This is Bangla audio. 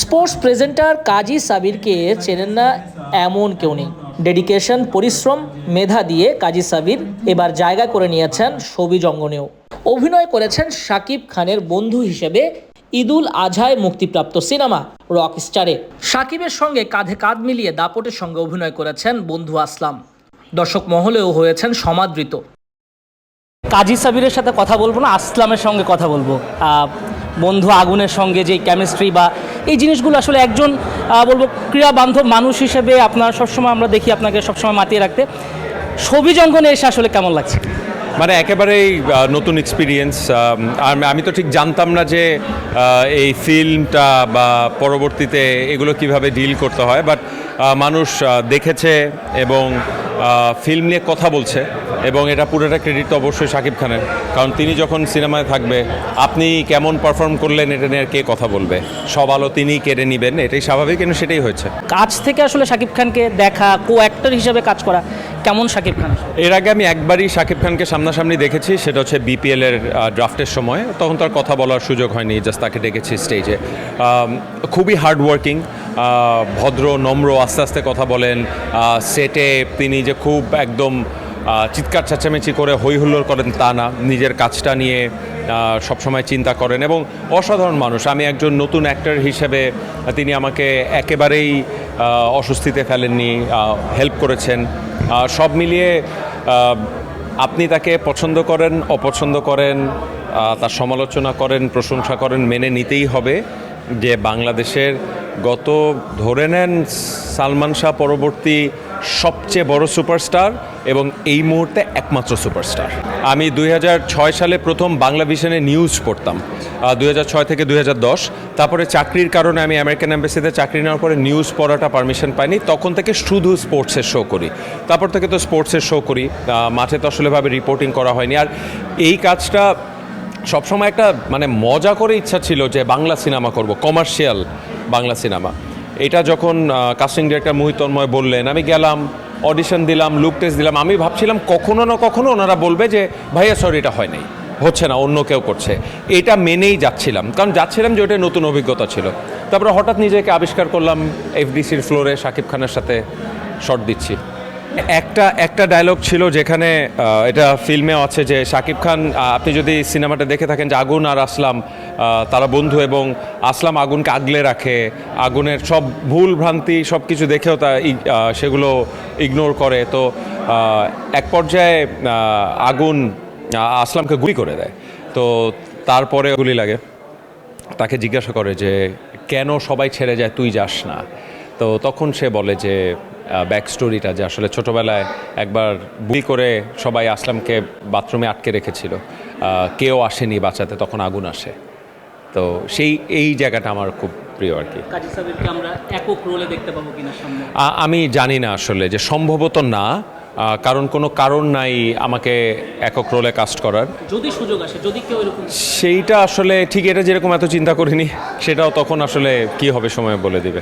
স্পোর্টস প্রেজেন্টার কাজী সাবিরকে চেনেন না এমন কেউ নেই। ডেডিকেশন, পরিশ্রম, মেধা দিয়ে কাজী সাবির এবার জায়গা করে নিয়েছেন ছবিজ অঙ্গনেও। অভিনয় করেছেন শাকিব খানের বন্ধু হিসেবে ঈদুল আজহায় মুক্তিপ্রাপ্ত সিনেমা রকস্টারে। শাকিবের সঙ্গে কাঁধে কাঁধ মিলিয়ে দাপটের সঙ্গে অভিনয় করেছেন বন্ধু আসলাম। দর্শক মহলেও হয়েছেন সমাদৃত। কাজী সাবিরের সাথে কথা বলবো না, আসলামের সঙ্গে কথা বলবো। বন্ধু আগুনের সঙ্গে যে কেমিস্ট্রি বা এই জিনিসগুলো আসলে একজন বলবো ক্রীড়া বান্ধব মানুষ হিসেবে আপনার সবসময় আমরা দেখি আপনাকে সবসময় মাতিয়ে রাখতে। ছবিজ অঙ্গনে এসে আসলে কেমন লাগছে? মানে একেবারেই নতুন এক্সপিরিয়েন্স। আমি তো ঠিক জানতাম না যে এই ফিল্মটা বা পরবর্তীতে এগুলো কিভাবে ডিল করতে হয়, বাট মানুষ দেখেছে এবং ফিল্ম নিয়ে কথা বলছে, এবং এটা পুরোটা ক্রেডিট তো অবশ্যই শাকিব খানের, কারণ তিনি যখন সিনেমায় থাকবে আপনি কেমন পারফর্ম করলেন এটা নিয়ে আর কে কথা বলবে, সব আলো তিনিই কেড়ে নেবেন, এটাই স্বাভাবিক, কিন্তু সেটাই হয়েছে। কাজ থেকে আসলে শাকিব খানকে দেখা, কো অ্যাক্টর হিসেবে কাজ করা কেমন শাকিব খান? এর আগে আমি একবারই শাকিব খানকে সামনাসামনি দেখেছি, সেটা হচ্ছে বিপিএলের ড্রাফটের সময়। তখন তার কথা বলার সুযোগ হয়নি, জাস্ট তাকে ডেকেছি স্টেজে। খুবই হার্ড ওয়ার্কিং, ভদ্র, নম্র, আস্তে আস্তে কথা বলেন। সেটে তিনি যে খুব একদম চিৎকার চেঁচামেচি করে হই হুল্লোড় করেন তা না, নিজের কাজটা নিয়ে সবসময় চিন্তা করেন এবং অসাধারণ মানুষ। আমি একজন নতুন অ্যাক্টর হিসেবে তিনি আমাকে একেবারেই অস্বস্তিতে ফেলেননি, হেল্প করেছেন। সব মিলিয়ে আপনি তাকে পছন্দ করেন, অপছন্দ করেন, তার সমালোচনা করেন, প্রশংসা করেন, মেনে নিতেই হবে যে বাংলাদেশের গত ধরে নেন সালমান শাহ পরবর্তী সবচেয়ে বড় সুপারস্টার এবং এই মুহূর্তে একমাত্র সুপারস্টার। আমি 2006 সালে প্রথম বাংলা ভিশনে নিউজ পড়তাম, 2006 থেকে 2010। তারপরে চাকরির কারণে আমি আমেরিকান এম্বাসিতে চাকরি নেওয়ার পরে নিউজ পড়াটা পারমিশন পাইনি, তখন থেকে শুধু স্পোর্টসের শো করি। তারপর থেকে তো স্পোর্টসের শো করি, মাঠে তো আসলেভাবে রিপোর্টিং করা হয়নি। আর এই কাজটা সবসময় একটা মানে মজা করে ইচ্ছা ছিল যে বাংলা সিনেমা করব, কমার্শিয়াল বাংলা সিনেমা। এটা যখন কাস্টিং ডিরেক্টর মোহিত তন্ময় বললেন, আমি গেলাম, অডিশন দিলাম, লুক টেস্ট দিলাম। আমি ভাবছিলাম কখনো না কখনো ওনারা বলবে যে ভাইয়া সরি এটা হয় নাই, হচ্ছে না, অন্য কেউ করছে। এটা মেনেই যাচ্ছিলাম, কারণ যাচ্ছিলাম যে ওটা নতুন অভিজ্ঞতা ছিল। তারপরে হঠাৎ নিজেকে আবিষ্কার করলাম এফডিসির ফ্লোরে শাকিব খানের সাথে শট দিচ্ছি। একটা ডায়লগ ছিল যেখানে এটা ফিল্মেও আছে যে শাকিব খান, আপনি যদি সিনেমাটা দেখে থাকেন যে আগুন আর আসলাম তারা বন্ধু, এবং আসলাম আগুনকে আগলে রাখে, আগুনের সব ভুল ভ্রান্তি সব কিছু দেখেও তা সেগুলো ইগনোর করে। তো এক পর্যায়ে আগুন আসলামকে গুলি করে দেয়, তো তারপরে গুলি লাগে। তাকে জিজ্ঞাসা করে যে কেন সবাই ছেড়ে যায়, তুই যাস না? তো তখন সে বলে যে ব্যাক স্টোরিটা, যে আসলে ছোটোবেলায় একবার গুলি করে সবাই আসলামকে বাথরুমে আটকে রেখেছিল, কেউ আসেনি বাঁচাতে, তখন আগুন আসে। তো এই জায়গাটা আমার খুব প্রিয় আর কি। কাজী সাবিরকে আমরা একক রোলে দেখতে পাবো কিনা সামনে? আমি জানি না আসলে, যে সম্ভবত না, কারণ কোনো কারণ নাই আমাকে একক রোলে কাস্ট করার। যদি সুযোগ আসে, যদি কেউ এরকম, সেইটা আসলে ঠিক এটা যেরকম এত চিন্তা করিনি, সেটাও তখন আসলে কি হবে সময় বলে দিবে।